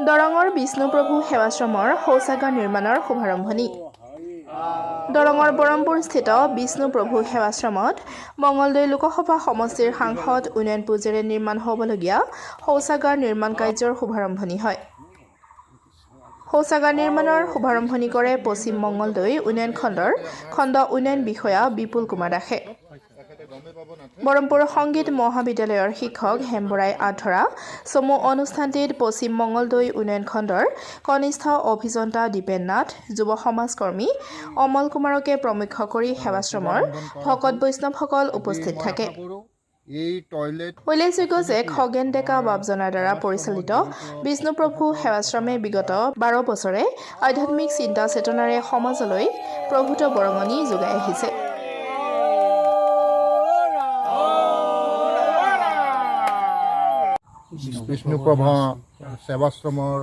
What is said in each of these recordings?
দৰঙৰ বিষ্ণুপ্ৰভু সেৱাশ্ৰমৰ শৌচাগাৰ নিৰ্মাণৰ শুভাৰম্ভণি। দৰঙৰ বৰমপুৰস্থিত বিষ্ণুপ্ৰভু সেৱাশ্ৰমত মঙলদৈ লোকসভা সমষ্টিৰ সাংসদ উন্নয়ন পূজাৰীয়ে নিৰ্মাণ হ'বলগীয়া শৌচাগাৰ নিৰ্মাণ কাৰ্যৰ শুভাৰম্ভণি হয়। শৌচাগাৰ নিৰ্মাণৰ শুভাৰম্ভণি কৰে পশ্চিম মঙলদৈ উন্নয়ন খণ্ডৰ খণ্ড উন্নয়ন বিষয়া বিপুল কুমাৰ দাসে। বৰমপুৰ সংগীত মহাবিদ্যালয়ৰ শিক্ষক হেমবৰাই আধৰা চমু অনুষ্ঠানটিত পশ্চিম মঙলদৈ উন্নয়ন খণ্ডৰ কনিষ্ঠ অভিযন্তা দীপেন নাথ, যুৱ সমাজকৰ্মী অমল কুমাৰকে প্ৰমুখ্য কৰি সেৱাশ্ৰমৰ ভকত বৈষ্ণৱসকল উপস্থিত থাকে। উল্লেখযোগ্য যে খগেন ডেকা বাবজনাৰ দ্বাৰা পৰিচালিত বিষ্ণুপ্ৰভু সেৱাশ্ৰমে বিগত 12 বছৰে আধ্যাত্মিক চিন্তা চেতনাৰে সমাজলৈ প্ৰভূত বৰঙণি যোগাই আহিছে। বিষ্ণুপ্ৰভা সেৱাশ্ৰমৰ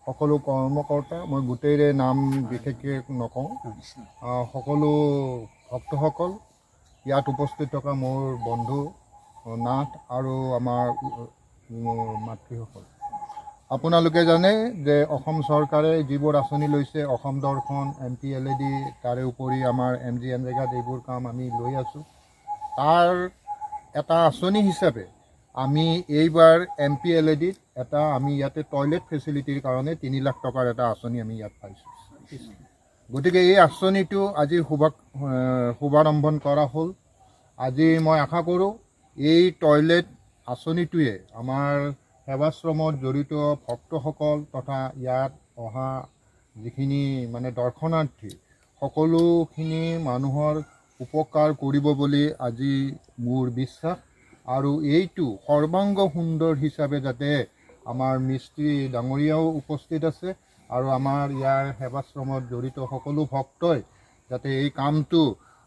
সকলো কৰ্মকৰ্তা, মই গোটেইৰে নাম বিশেষকৈ নকওঁ, সকলো ভক্তসকল, ইয়াত উপস্থিত থকা মোৰ বন্ধু নাথ আৰু আমাৰ মাতৃসকল, আপোনালোকে জানে যে অসম চৰকাৰে যিবোৰ আঁচনি লৈছে, অসম দৰ্শন, MPLAD, তাৰে উপৰি আমাৰ MGNৰেগাত এইবোৰ কাম আমি লৈ আছোঁ। তাৰ এটা আঁচনি হিচাপে আমি এইবাৰ MPLADত আমি ইয়াতে টয়লেট ফেচিলিটিৰ কাৰণে 3 লাখ টকাৰ এটা আঁচনি আমি ইয়াত পাইছোঁ। গতিকে এই আঁচনিটো আজি শুভাৰম্ভণ কৰা হ'ল। আজি মই আশা কৰোঁ এই টয়লেট আঁচনিটোৱে আমাৰ সেৱাশ্ৰমত জড়িত ভক্তসকল তথা ইয়াত অহা যিখিনি দৰ্শনাৰ্থী, সকলোখিনি মানুহৰ উপকাৰ কৰিব বুলি আজি মোৰ বিশ্বাস। আৰু এইটো সৰ্বাংগ সুন্দৰ হিচাপে যাতে আমাৰ মিস্ত্ৰী ডাঙৰীয়াও উপস্থিত আছে আৰু আমাৰ ইয়াৰ সেৱাশ্ৰমত জড়িত সকলো ভক্তই যাতে এই কামটো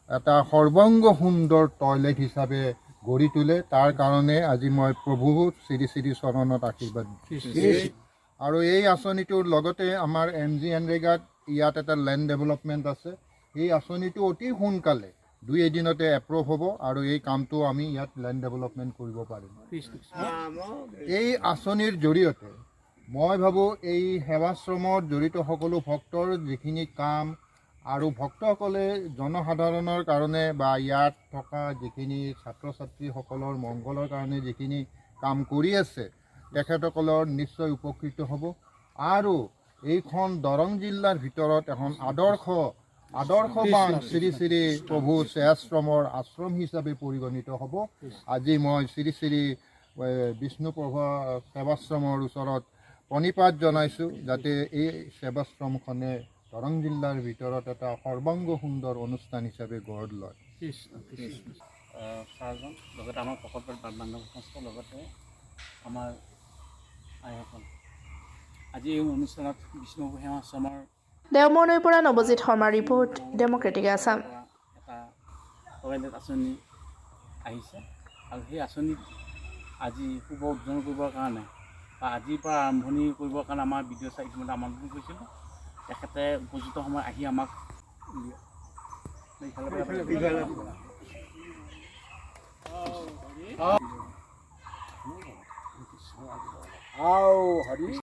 এটা সৰ্বাংগ সুন্দৰ টয়লেট হিচাপে গঢ়ি তোলে, তাৰ কাৰণে আজি মই প্ৰভু শ্ৰী শ্ৰী চৰণত আশীৰ্বাদ দিছোঁ। আৰু এই আঁচনিটোৰ লগতে আমাৰ MGNৰেগাত ইয়াত এটা লেণ্ড ডেভেলপমেণ্ট আছে। এই আঁচনিটো অতি সোনকালে 2 এদিনতে এপ্ৰুভ হ'ব আৰু এই কামটো আমি ইয়াত লেণ্ড ডেভেলপমেণ্ট কৰিব পাৰিম। এই আঁচনিৰ জৰিয়তে মই ভাবোঁ এই সেৱাশ্ৰমত জড়িত সকলো ভক্তৰ যিখিনি কাম আৰু ভক্তসকলে জনসাধাৰণৰ কাৰণে বা ইয়াত থকা যিখিনি ছাত্ৰ ছাত্ৰীসকলৰ মংগলৰ কাৰণে যিখিনি কাম কৰি আছে, তেখেতসকলৰ নিশ্চয় উপকৃত হ'ব। আৰু এইখন দৰং জিলাৰ ভিতৰত এখন আদৰ্শবান শ্ৰী শ্ৰী প্ৰভু সেৱাশ্ৰমৰ আশ্ৰম হিচাপে পৰিগণিত হ'ব। আজি মই শ্ৰী শ্ৰী বিষ্ণুপ্ৰভা সেৱাশ্ৰমৰ ওচৰত প্ৰণিপাত জনাইছোঁ যাতে এই সেৱাশ্ৰমখনে দৰং জিলাৰ ভিতৰত এটা সৰ্বাংগ সুন্দৰ অনুষ্ঠান হিচাপে গঢ় লয়। ছাৰজন লগতে আমাৰ ভকত বান্ধৱ সংস্থা লগতে আমাৰ আইসকল আজি এই অনুষ্ঠানত বিষ্ণুপ্ৰভু সেৱাশ্ৰমৰ দেওমনৈৰ পৰা নৱজিৎ শৰ্মাৰ ৰিপৰ্ট, ডেম'ক্ৰেটিক আছাম। এটা টয়লেট আঁচনি আহিছে আৰু সেই আঁচনিত আজি শুভ উদ্বোধন কৰিবৰ কাৰণে বা আজিৰ পৰা আৰম্ভণি কৰিবৰ কাৰণে আমাৰ BDO ছাৰ ইতিমধ্যে আমন্ত্ৰণ কৰিছিলোঁ। তেখেতে উপযুক্ত সময় আহি আমাক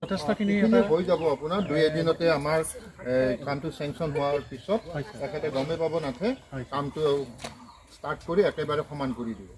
যথেষ্টখিনি হৈ যাব। আপোনাৰ 2 এদিনতে আমাৰ কামটো চেংচন হোৱাৰ পিছত তেখেতে গমেই পাব নাথে কামটো ষ্টাৰ্ট কৰি একেবাৰে সমান কৰি দিব।